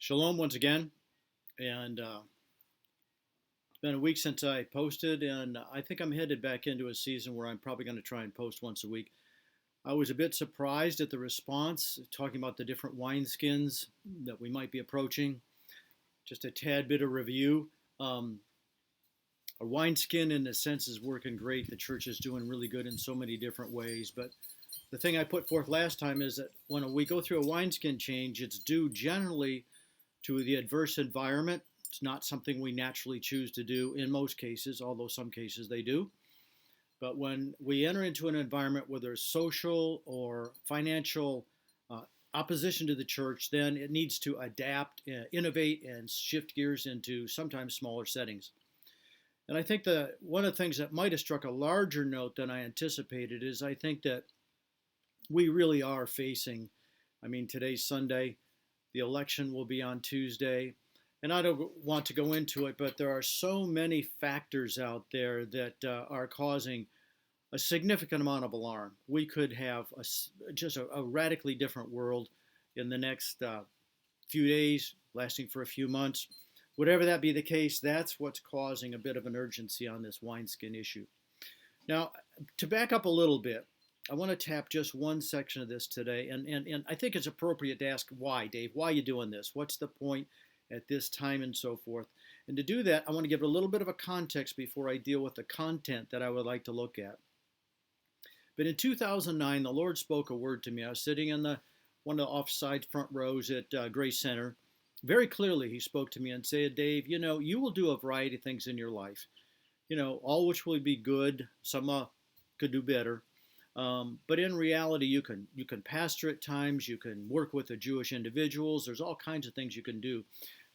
Shalom once again, and it's been a week since I posted, and I think I'm headed back into a season where I'm probably going to try and post once a week. I was a bit surprised at the response, talking about the different wineskins that we might be approaching. Just a tad bit of review. Um, a wineskin, in a sense, is working great. The church is doing really good in so many different ways, but the thing I put forth last time is that when we go through a wineskin change, it's due generally to the adverse environment. It's not something we naturally choose to do in most cases, although some cases they do. But when we enter into an environment where there's social or financial opposition to the church, then it needs to adapt, innovate, and shift gears into sometimes smaller settings. And I think that one of the things that might have struck a larger note than I anticipated is I think that we really are facing, today's Sunday, the election will be on Tuesday. And I don't want to go into it, but there are so many factors out there that are causing a significant amount of alarm. We could have just a radically different world in the next few days, lasting for a few months. Whatever that be the case, that's what's causing a bit of an urgency on this wineskin issue. Now, to back up a little bit, I want to tap just one section of this today, and I think it's appropriate to ask why, Dave. Why are you doing this? What's the point at this time and so forth? And to do that, I want to give a little bit of a context before I deal with the content that I would like to look at. But in 2009, the Lord spoke a word to me. I was sitting in one of the offside front rows at Grace Center. Very clearly, he spoke to me and said, Dave, you will do a variety of things in your life. All which will be good. Some could do better. But in reality, you can pastor at times. You can work with the Jewish individuals. There's all kinds of things you can do.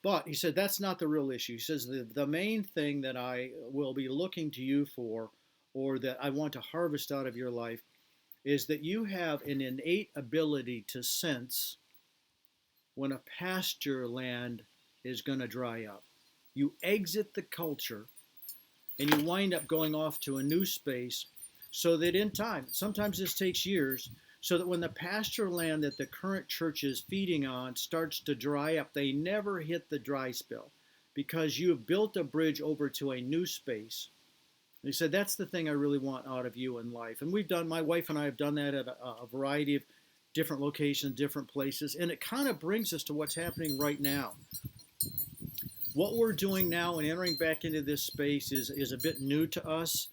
But he said that's not the real issue. He says the main thing that I will be looking to you for, or that I want to harvest out of your life, is that you have an innate ability to sense when a pasture land is going to dry up. You exit the culture and you wind up going off to a new space so that in time, sometimes this takes years, so that when the pasture land that the current church is feeding on starts to dry up, they never hit the dry spell because you have built a bridge over to a new space. And he said, that's the thing I really want out of you in life. And my wife and I have done that at a variety of different locations, different places. And it kind of brings us to what's happening right now. What we're doing now and entering back into this space is a bit new to us.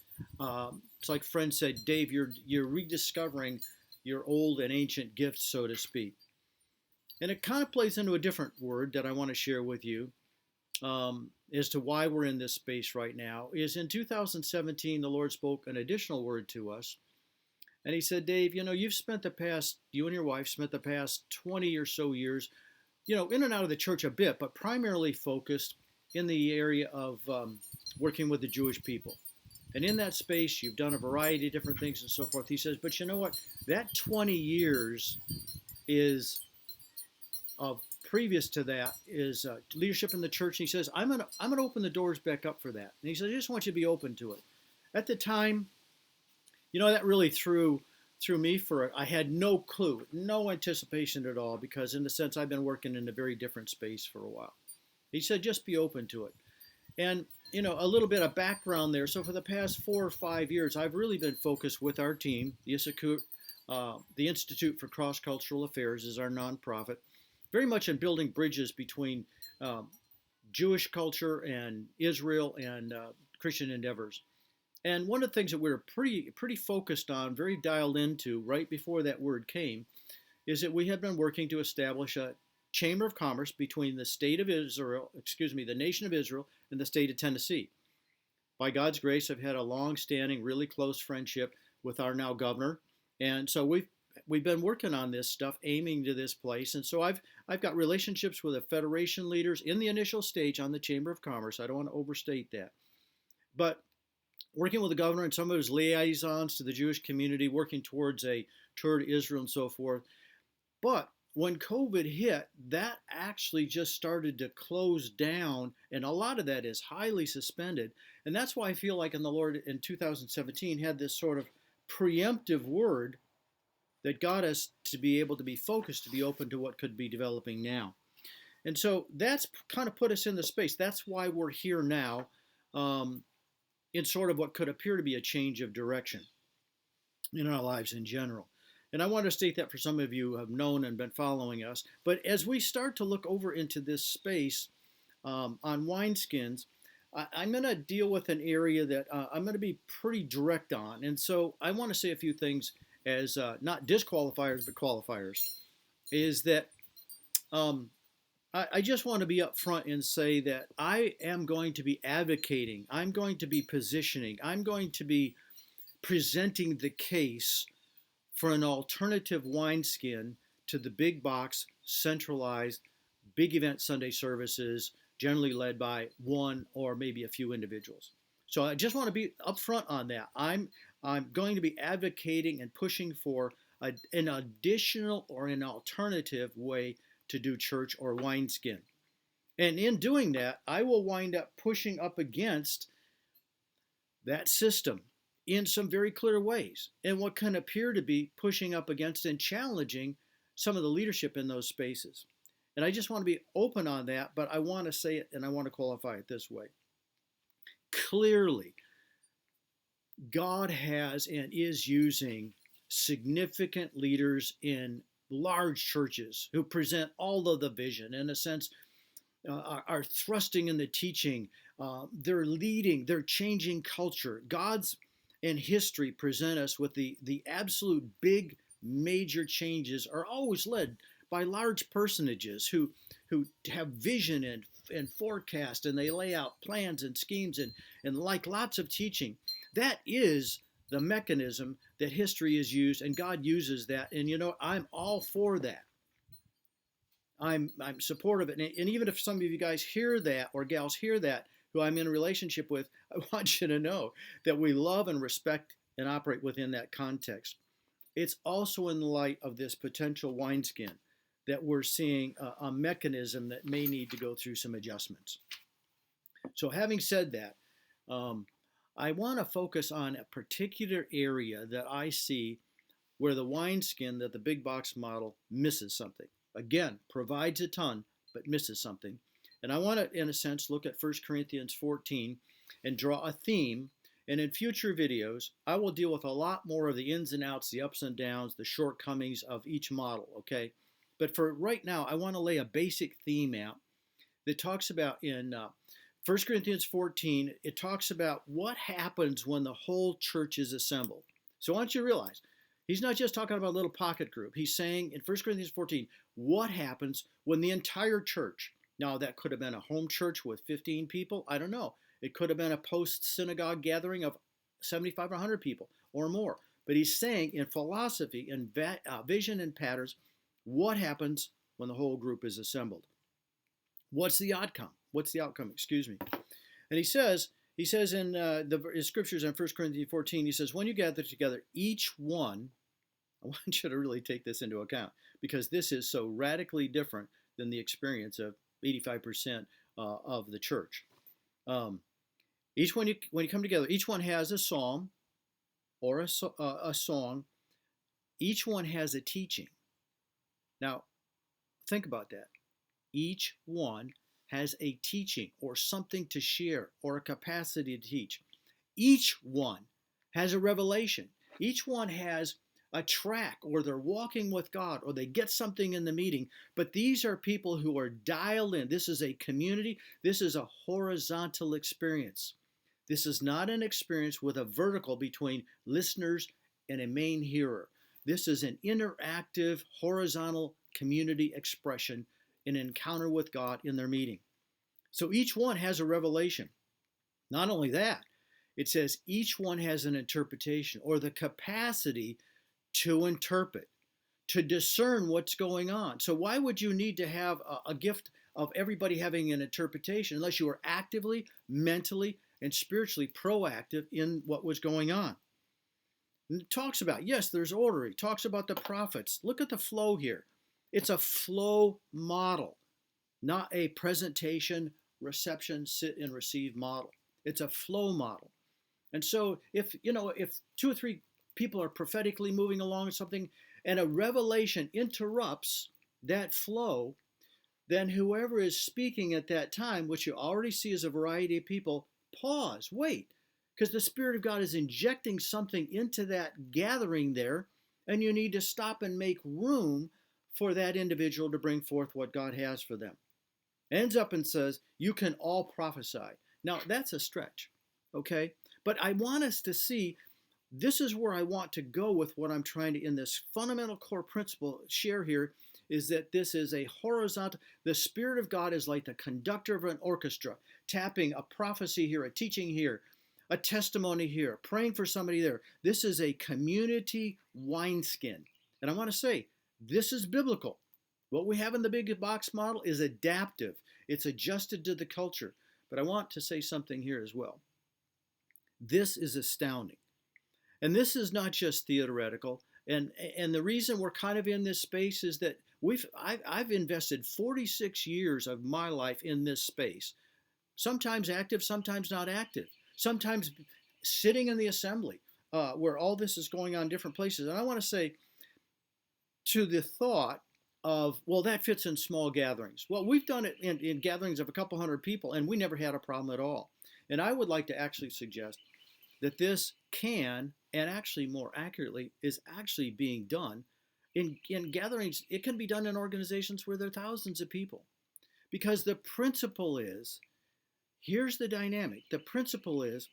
It's like friend said, Dave, you're rediscovering your old and ancient gifts, so to speak. And it kind of plays into a different word that I want to share with you as to why we're in this space right now. Is in 2017, the Lord spoke an additional word to us. And he said, Dave, you and your wife spent the past 20 or so years, in and out of the church a bit, but primarily focused in the area of working with the Jewish people. And in that space, you've done a variety of different things and so forth. He says, but you know what? That 20 years is previous to that is leadership in the church. And he says, I'm gonna open the doors back up for that. And he says, I just want you to be open to it. At the time, that really threw me I had no clue, no anticipation at all, because in a sense, I've been working in a very different space for a while. He said, just be open to it. And, a little bit of background there. So for the past 4 or 5 years, I've really been focused with our team. The Institute for Cross-Cultural Affairs is our nonprofit, very much in building bridges between Jewish culture and Israel and Christian endeavors. And one of the things that we're pretty focused on, very dialed into right before that word came, is that we have been working to establish a Chamber of Commerce between the nation of Israel and the state of Tennessee. By God's grace, I've had a long-standing, really close friendship with our now governor, and so we've been working on this stuff, aiming to this place. And so I've got relationships with the federation leaders in the initial stage on the Chamber of Commerce. I don't want to overstate that, but working with the governor and some of his liaisons to the Jewish community, working towards a tour to Israel and so forth. But when COVID hit, that actually just started to close down, and a lot of that is highly suspended. And that's why I feel like the Lord in 2017 had this sort of preemptive word that got us to be able to be focused, to be open to what could be developing now. And so that's kind of put us in the space. That's why we're here now, um, in sort of what could appear to be a change of direction in our lives in general. And I want to state that for some of you who have known and been following us. But as we start to look over into this space on wineskins, I'm going to deal with an area that I'm going to be pretty direct on. And so I want to say a few things as not disqualifiers, but qualifiers. Is that um, I just want to be upfront and say that I am going to be advocating, I'm going to be positioning, I'm going to be presenting the case for an alternative wineskin to the big box, centralized, big event Sunday services, generally led by one or maybe a few individuals. So I just want to be upfront on that. I'm going to be advocating and pushing for an additional or an alternative way to do church or wineskin. And in doing that, I will wind up pushing up against that system in some very clear ways, and what can appear to be pushing up against and challenging some of the leadership in those spaces. And I just want to be open on that, but I want to say it and I want to qualify it this way. Clearly, God has and is using significant leaders in large churches who present all of the vision, in a sense, are thrusting in the teaching. They're leading, they're changing culture. God's and history present us with the absolute big major changes are always led by large personages who have vision and forecast, and they lay out plans and schemes and like lots of teaching. That is the mechanism that history is used, and God uses that. And I'm all for that. I'm supportive of it. And even if some of you guys hear that or gals hear that, who I'm in a relationship with, I want you to know that we love and respect and operate within that context. It's also in the light of this potential wineskin that we're seeing a mechanism that may need to go through some adjustments. So having said that, I want to focus on a particular area that I see where the wineskin that the big box model misses something. Again, provides a ton, but misses something. And I want to, in a sense, look at 1 Corinthians 14 and draw a theme. And in future videos, I will deal with a lot more of the ins and outs, the ups and downs, the shortcomings of each model, okay? But for right now, I want to lay a basic theme out that talks about in 1 Corinthians 14, it talks about what happens when the whole church is assembled. So I want you to realize, he's not just talking about a little pocket group. He's saying in 1 Corinthians 14, what happens when the entire church, now that could have been a home church with 15 people, I don't know. It could have been a post-synagogue gathering of 75 or 100 people or more. But he's saying in philosophy and vision and patterns, what happens when the whole group is assembled? What's the outcome? What's the outcome? Excuse me. And he says in the scriptures in 1 Corinthians 14, he says, when you gather together, each one, I want you to really take this into account because this is so radically different than the experience of 85% of the church. Each one, when you come together, each one has a psalm or a song. Each one has a teaching. Now, think about that. Each one has a teaching or something to share or a capacity to teach. Each one has a revelation. Each one has a track, or they're walking with God, or they get something in the meeting. But these are people who are dialed in. This is a community. This is a horizontal experience. This is not an experience with a vertical between listeners and a main hearer. This is an interactive, horizontal community expression, an encounter with God in their meeting. So each one has a revelation. Not only that, it says each one has an interpretation or the capacity to interpret, to discern what's going on. So why would you need to have a gift of everybody having an interpretation unless you are actively, mentally, and spiritually proactive in what was going on? And it talks about, yes, there's order. It talks about the prophets. Look at the flow here. It's a flow model, not a presentation, reception, sit and receive model. It's a flow model. And so if two or three people are prophetically moving along something and a revelation interrupts that flow, then whoever is speaking at that time, which you already see as a variety of people, pause, wait, because the Spirit of God is injecting something into that gathering there, and you need to stop and make room for that individual to bring forth what God has for them. Ends up and says, you can all prophesy. Now, that's a stretch, okay? But I want us to see this is where I want to go with what I'm trying to, in this fundamental core principle, share here is that this is a horizontal, the Spirit of God is like the conductor of an orchestra, tapping a prophecy here, a teaching here, a testimony here, praying for somebody there. This is a community wineskin. And I want to say, this is biblical. What we have in the big box model is adaptive. It's adjusted to the culture. But I want to say something here as well. This is astounding. And this is not just theoretical. And the reason we're kind of in this space is that I've invested 46 years of my life in this space. Sometimes active, sometimes not active. Sometimes sitting in the assembly where all this is going on in different places. And I want to say to the thought of, well, that fits in small gatherings. Well, we've done it in gatherings of a couple hundred people, and we never had a problem at all. And I would like to actually suggest that this can, and actually more accurately, is actually being done in gatherings. It can be done in organizations where there are thousands of people. Because the principle is, here's the dynamic. The principle is,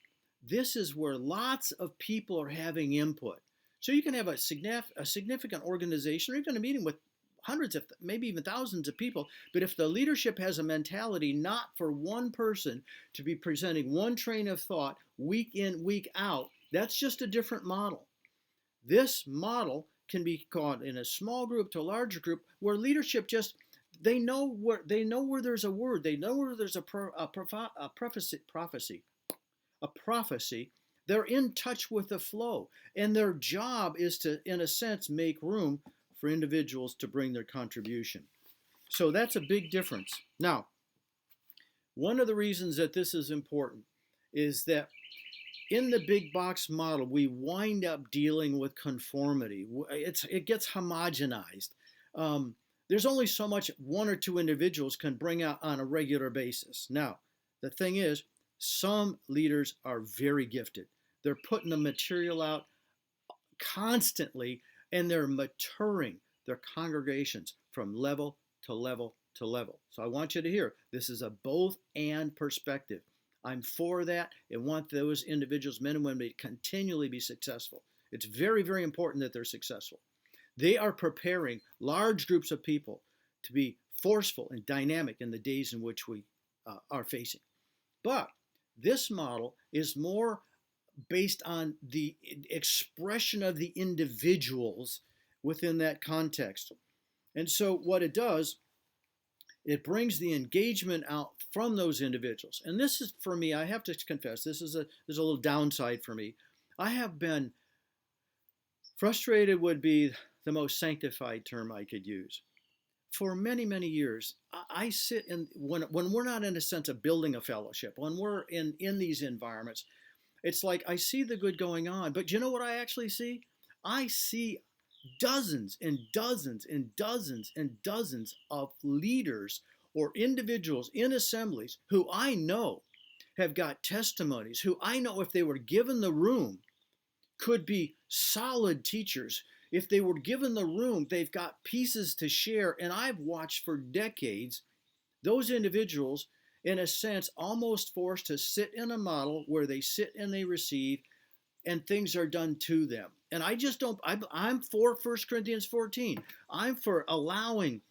this is where lots of people are having input. So you can have a significant organization, or even a meeting with hundreds of, maybe even thousands of people, but if the leadership has a mentality not for one person to be presenting one train of thought week in, week out, that's just a different model. This model can be caught in a small group to a larger group where leadership just, they know where there's a word, they know where there's a prophecy. They're in touch with the flow, and their job is to, in a sense, make room for individuals to bring their contribution. So that's a big difference. Now, one of the reasons that this is important is that in the big box model, we wind up dealing with conformity. It gets homogenized. There's only so much one or two individuals can bring out on a regular basis. Now, the thing is, some leaders are very gifted. They're putting the material out constantly, and they're maturing their congregations from level to level to level. So I want you to hear, this is a both and perspective. I'm for that and want those individuals, men and women, to continually be successful. It's very, very important that they're successful. They are preparing large groups of people to be forceful and dynamic in the days in which we are facing. But this model is more based on the expression of the individuals within that context. And so what it does, it brings the engagement out from those individuals. And this is, for me, I have to confess, there's a little downside for me. I have been frustrated, would be the most sanctified term I could use. For many, many years, I sit in, when we're not in a sense of building a fellowship, when we're in these environments, it's like I see the good going on, but you know what I actually see? I see dozens and dozens and dozens and dozens of leaders or individuals in assemblies who I know have got testimonies, who I know if they were given the room could be solid teachers. If they were given the room, they've got pieces to share. And I've watched for decades those individuals, in a sense, almost forced to sit in a model where they sit and they receive and things are done to them. And I just don't, I'm for 1 Corinthians 14. I'm for allowing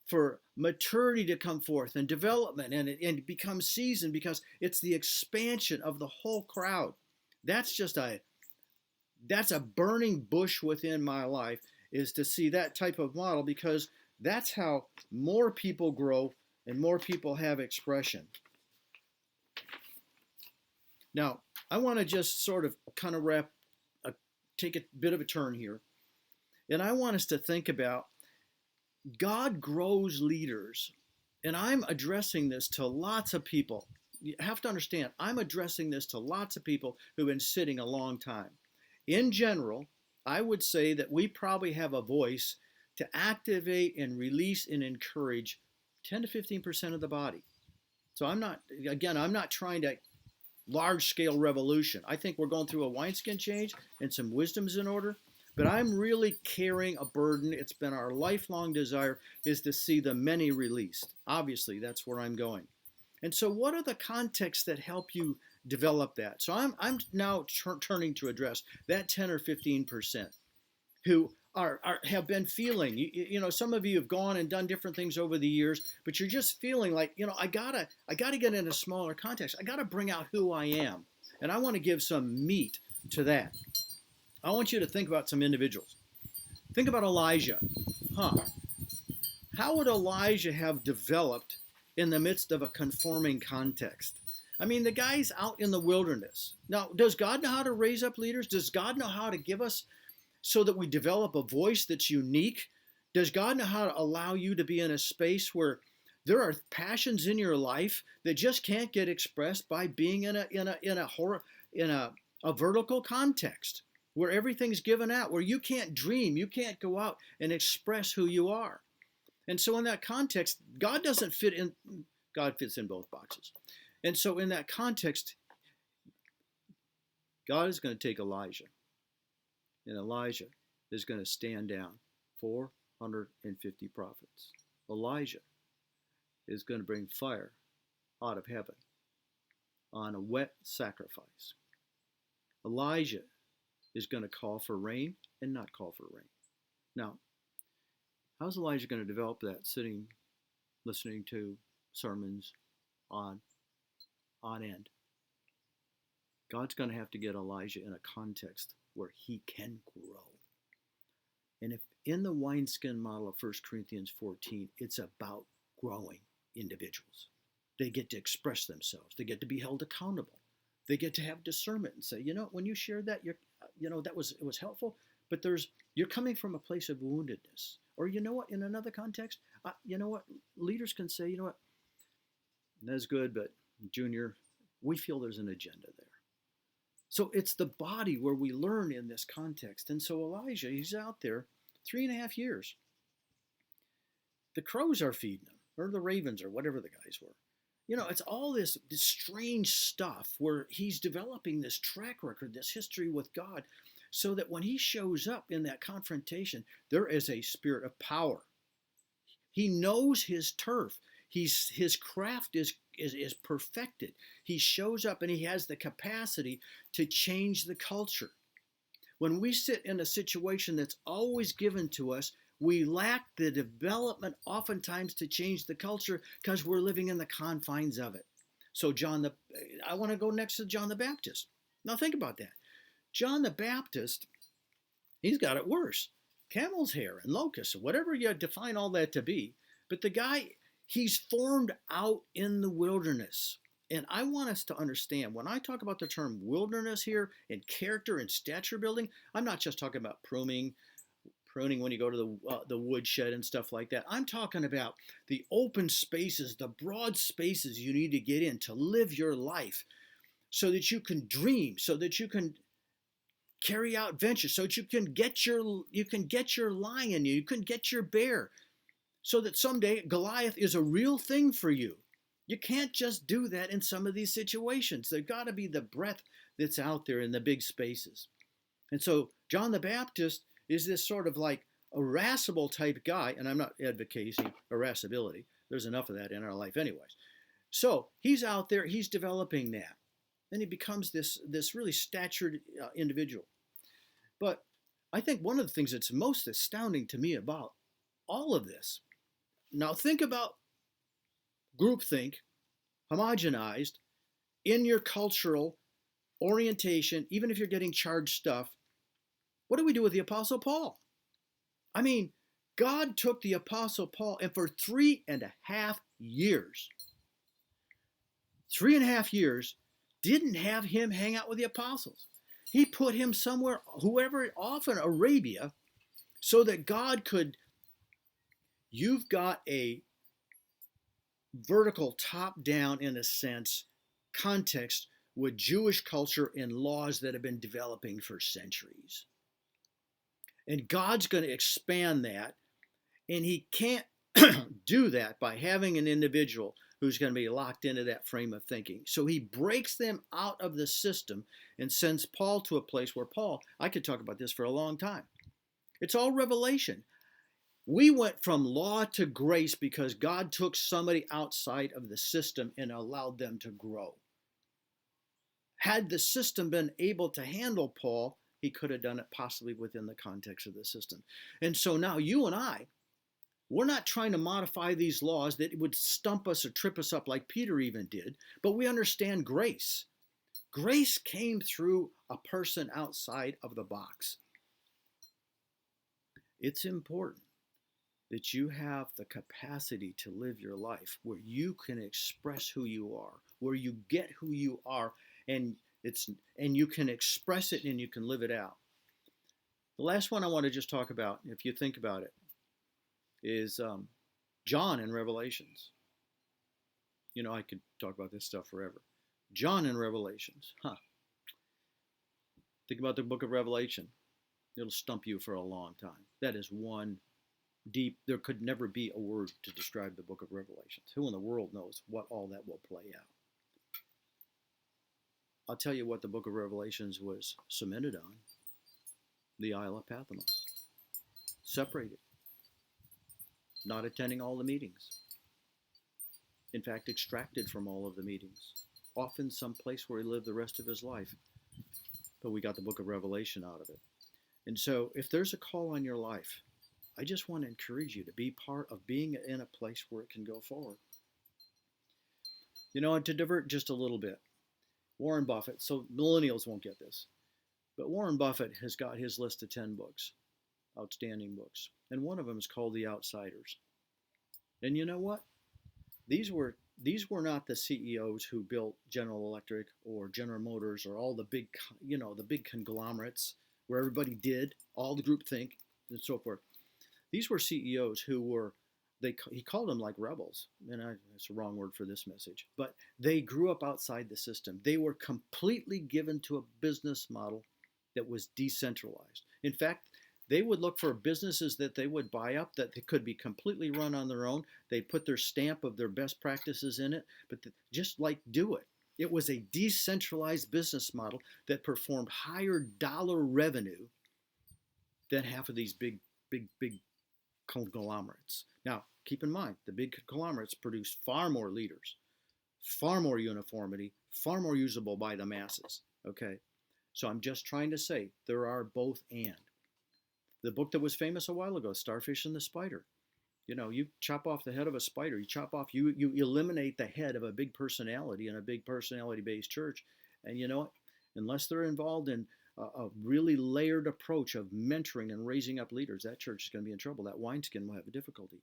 for maturity to come forth and development and become seasoned, because it's the expansion of the whole crowd. That's a burning bush within my life, is to see that type of model, because that's how more people grow and more people have expression. Now, I want to just sort of kind of take a bit of a turn here. And I want us to think about God grows leaders. And I'm addressing this to lots of people. You have to understand, I'm addressing this to lots of people who've been sitting a long time. In general, I would say that we probably have a voice to activate and release and encourage 10 to 15% of the body. So I'm not trying to large scale revolution. I think we're going through a wineskin change and some wisdom's in order. But I'm really carrying a burden. It's been our lifelong desire is to see the many released. Obviously, that's where I'm going. And so what are the contexts that help you develop that? So I'm now turning to address that 10 or 15% who have been feeling, some of you have gone and done different things over the years, but you're just feeling like, I gotta get in a smaller context. I gotta bring out who I am. And I want to give some meat to that. I want you to think about some individuals. Think about Elijah. How would Elijah have developed in the midst of a conforming context? I mean, the guy's out in the wilderness. Now, does God know how to raise up leaders? Does God know how to give us so that we develop a voice that's unique? Does God know how to allow you to be in a space where there are passions in your life that just can't get expressed by being in a vertical context where everything's given out, where you can't dream, you can't go out and express who you are? And so in that context, God fits in both boxes. And so in that context, God is going to take Elijah. And Elijah is going to stand down 450 prophets. Elijah is going to bring fire out of heaven on a wet sacrifice. Elijah is going to call for rain and not call for rain. Now, how's Elijah going to develop that sitting, listening to sermons on end? God's going to have to get Elijah in a context where he can grow. And if in the wineskin model of 1 Corinthians 14, it's about growing individuals. They get to express themselves. They get to be held accountable. They get to have discernment and say, when you shared that, it was helpful, but you're coming from a place of woundedness. Or in another context, leaders can say, that's good, but Junior, we feel there's an agenda there. So it's the body where we learn in this context. And so Elijah, he's out there 3.5 years. The crows are feeding him, or the ravens, or whatever the guys were. It's all this strange stuff where he's developing this track record, this history with God, so that when he shows up in that confrontation, there is a spirit of power. He knows his turf. His craft is perfected. He shows up and he has the capacity to change the culture. When we sit in a situation that's always given to us, we lack the development oftentimes to change the culture because we're living in the confines of it. So I want to go next to John the Baptist. Now think about that. John the Baptist, he's got it worse. Camel's hair and locusts, whatever you define all that to be. But the guy, he's formed out in the wilderness. And I want us to understand, when I talk about the term wilderness here and character and stature building, I'm not just talking about pruning when you go to the woodshed and stuff like that. I'm talking about the open spaces, the broad spaces you need to get in to live your life so that you can dream, so that you can carry out ventures, so that you can get your lion, you can get your bear, so that someday Goliath is a real thing for you. You can't just do that in some of these situations. There's got to be the breadth that's out there in the big spaces. And so John the Baptist is this sort of like irascible type guy, and I'm not advocating irascibility. There's enough of that in our life anyways. So he's out there, he's developing that. Then he becomes this really statured individual. But I think one of the things that's most astounding to me about all of this, now think about groupthink, homogenized, in your cultural orientation, even if you're getting charged stuff. What do we do with the Apostle Paul? I mean, God took the Apostle Paul, and for 3.5 years, didn't have him hang out with the apostles. He put him somewhere, often Arabia, so that God could, you've got a vertical top-down, in a sense, context with Jewish culture and laws that have been developing for centuries. And God's going to expand that, and he can't do that by having an individual who's going to be locked into that frame of thinking. So he breaks them out of the system and sends Paul to a place where Paul, I could talk about this for a long time. It's all revelation. We went from law to grace because God took somebody outside of the system and allowed them to grow. Had the system been able to handle Paul, he could have done it possibly within the context of the system. And so now you and I, we're not trying to modify these laws that would stump us or trip us up like Peter even did, but we understand grace. Grace came through a person outside of the box. It's important that you have the capacity to live your life where you can express who you are, where you get who you are, and you can express it and you can live it out. The last one I want to just talk about, if you think about it, is John in Revelations. You know, I could talk about this stuff forever. John in Revelations. Think about the book of Revelation. It'll stump you for a long time. That is one deep, there could never be a word to describe the book of Revelations. Who in the world knows what all that will play out? I'll tell you what the book of Revelations was cemented on. The Isle of Patmos. Separated. Not attending all the meetings. In fact, extracted from all of the meetings. Often someplace where he lived the rest of his life. But we got the book of Revelation out of it. And so if there's a call on your life, I just want to encourage you to be part of being in a place where it can go forward. You know, and to divert just a little bit, Warren Buffett, so millennials won't get this, but Warren Buffett has got his list of 10 books, outstanding books, and one of them is called The Outsiders. And you know what? These were not the CEOs who built General Electric or General Motors or all the big, the big conglomerates where everybody did, all the groupthink and so forth. These were CEOs who were, he called them like rebels, and that's a wrong word for this message, but they grew up outside the system. They were completely given to a business model that was decentralized. In fact, they would look for businesses that they would buy up that they could be completely run on their own. They put their stamp of their best practices in it, but just like do it. It was a decentralized business model that performed higher dollar revenue than half of these big conglomerates. Now, keep in mind, the big conglomerates produce far more leaders, far more uniformity, far more usable by the masses. Okay? So I'm just trying to say there are both and. The book that was famous a while ago, Starfish and the Spider. You know, you chop off the head of a spider, you eliminate the head of a big personality in a big personality-based church. And you know what? Unless they're involved in a really layered approach of mentoring and raising up leaders, that church is going to be in trouble. That wineskin will have a difficulty.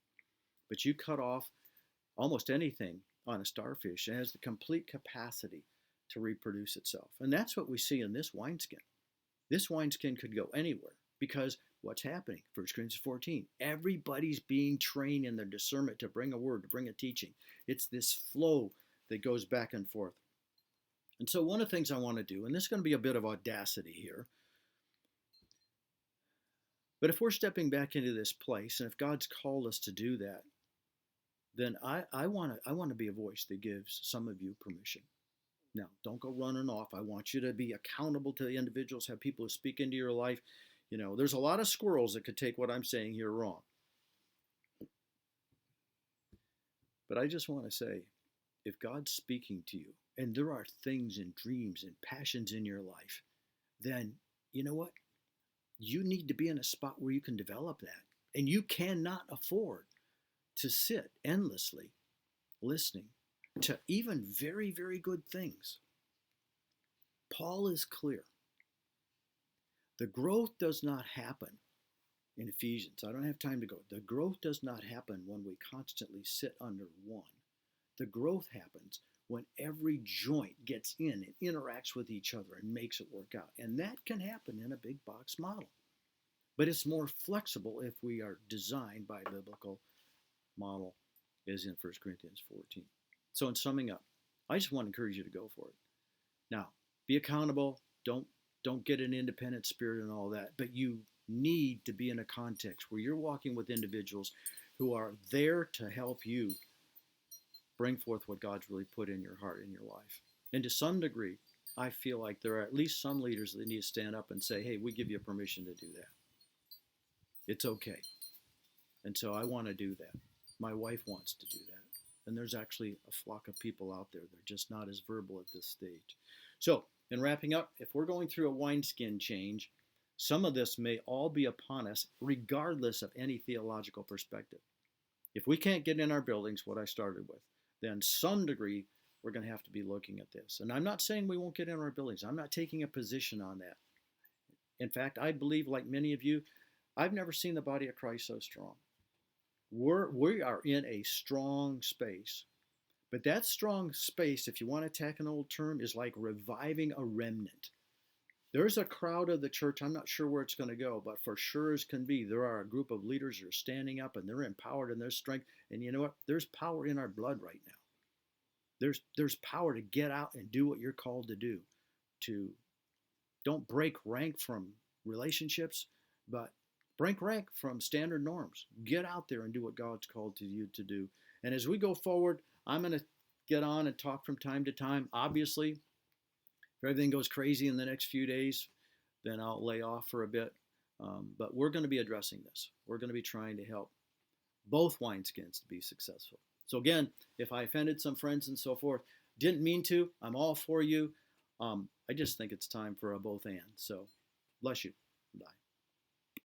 But you cut off almost anything on a starfish, it has the complete capacity to reproduce itself. And that's what we see in this wineskin. This wineskin could go anywhere because what's happening? 1 Corinthians 14. Everybody's being trained in their discernment to bring a word, to bring a teaching. It's this flow that goes back and forth. And so one of the things I want to do, and this is going to be a bit of audacity here, but if we're stepping back into this place, and if God's called us to do that, then I want to be a voice that gives some of you permission. Now, don't go running off. I want you to be accountable to the individuals, have people who speak into your life. You know, there's a lot of squirrels that could take what I'm saying here wrong. But I just want to say, if God's speaking to you, and there are things and dreams and passions in your life, then you know what? You need to be in a spot where you can develop that. And you cannot afford to sit endlessly listening to even very, very good things. Paul is clear. The growth does not happen in Ephesians. I don't have time to go. The growth does not happen when we constantly sit under one. The growth happens when every joint gets in and interacts with each other and makes it work out. And that can happen in a big box model. But it's more flexible if we are designed by a biblical model, as in 1 Corinthians 14. So in summing up, I just want to encourage you to go for it. Now, be accountable. Don't get an independent spirit and all that. But you need to be in a context where you're walking with individuals who are there to help you bring forth what God's really put in your heart, in your life. And to some degree, I feel like there are at least some leaders that need to stand up and say, hey, we give you permission to do that. It's okay. And so I want to do that. My wife wants to do that. And there's actually a flock of people out there. They're just not as verbal at this stage. So, in wrapping up, if we're going through a wineskin change, some of this may all be upon us, regardless of any theological perspective. If we can't get in our buildings, what I started with, then some degree we're going to have to be looking at this. And I'm not saying we won't get in our buildings. I'm not taking a position on that. In fact, I believe, like many of you, I've never seen the body of Christ so strong. We are in a strong space. But that strong space, if you want to tack an old term, is like reviving a remnant. There's a crowd of the church. I'm not sure where it's going to go, but for sure as can be, there are a group of leaders that are standing up and they're empowered in their strength. And you know what? There's power in our blood right now. There's power to get out and do what you're called to do. Don't break rank from relationships, but break rank from standard norms. Get out there and do what God's called to you to do. And as we go forward, I'm going to get on and talk from time to time. Obviously, if everything goes crazy in the next few days, then I'll lay off for a bit. But we're going to be addressing this. We're going to be trying to help both wineskins to be successful. So again, if I offended some friends and so forth, didn't mean to. I'm all for you. I just think it's time for a both and. So bless you. Bye.